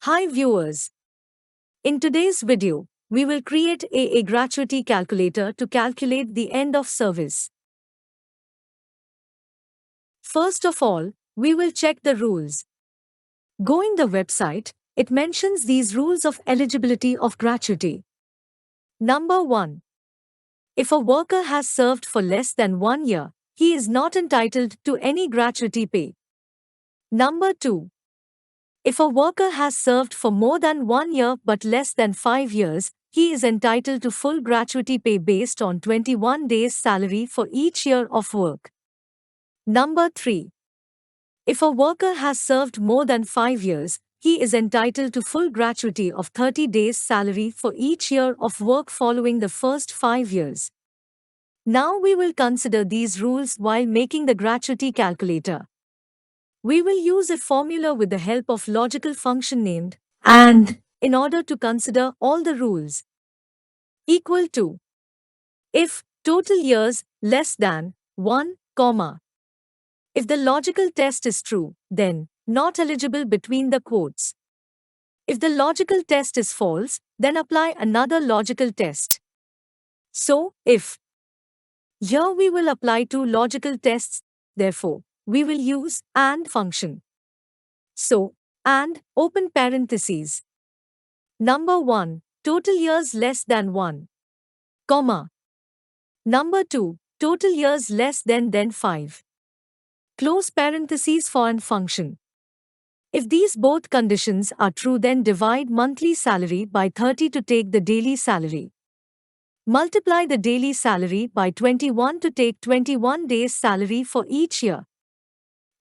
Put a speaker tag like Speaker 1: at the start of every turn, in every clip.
Speaker 1: Hi viewers. In today's video, we will create a gratuity calculator to calculate the end of service. First of all, we will check the rules. Going the website, it mentions these rules of eligibility of gratuity. Number 1. If a worker has served for less than 1 year, he is not entitled to any gratuity pay. Number 2. If a worker has served for more than 1 year but less than 5 years, he is entitled to full gratuity pay based on 21 days' salary for each year of work. Number 3. If a worker has served more than 5 years, he is entitled to full gratuity of 30 days' salary for each year of work following the first 5 years. Now we will consider these rules while making the gratuity calculator. We will use a formula with the help of logical function named AND in order to consider all the rules. Equal to. If total years less than 1, comma. If the logical test is true, then not eligible between the quotes. If the logical test is false, then apply another logical test. So, if. Here we will apply two logical tests, therefore, we will use AND function. So, AND, open parentheses. Number 1, total years less than 1, comma. Number 2, total years less than 5. Close parentheses for AND function. If these both conditions are true, then divide monthly salary by 30 to take the daily salary. Multiply the daily salary by 21 to take 21 days' salary for each year.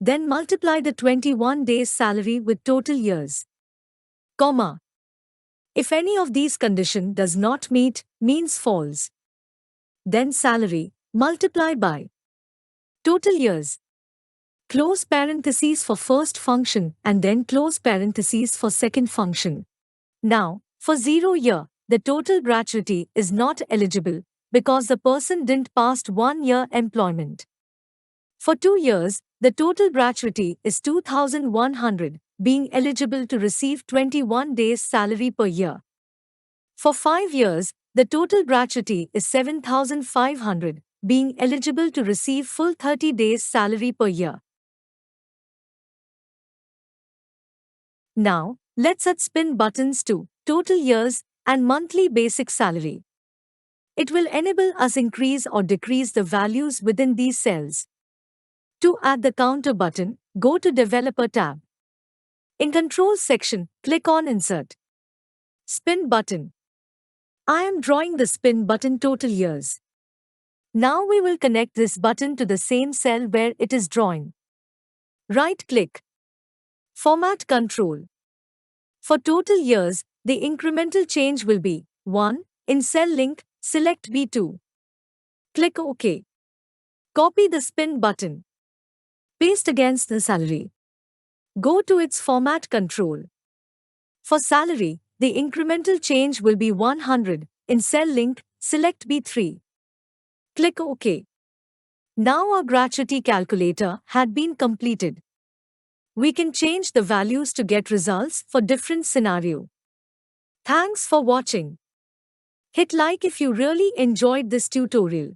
Speaker 1: Then multiply the 21 days' salary with total years. Comma. If any of these conditions does not meet, means false. Then salary, multiply by total years. Close parentheses for first function and then close parentheses for second function. Now, for 0 year, the total gratuity is not eligible because the person didn't pass 1 year employment. For 2 years, the total gratuity is 2,100, being eligible to receive 21 days' salary per year. For 5 years, the total gratuity is 7,500, being eligible to receive full 30 days' salary per year. Now, let's add spin buttons to total years and monthly basic salary. It will enable us increase or decrease the values within these cells. To add the counter button, go to Developer tab. In Controls section, click on Insert. Spin button. I am drawing the spin button total years. Now we will connect this button to the same cell where it is drawn. Right-click. Format Control. For total years, the incremental change will be 1. In cell link, select B2. Click OK. Copy the spin button. Paste against the salary. Go to its format control. For salary, the incremental change will be 100. In cell link, select B3. Click OK. Now our gratuity calculator had been completed. We can change the values to get results for different scenario. Thanks for watching. Hit like if you really enjoyed this tutorial.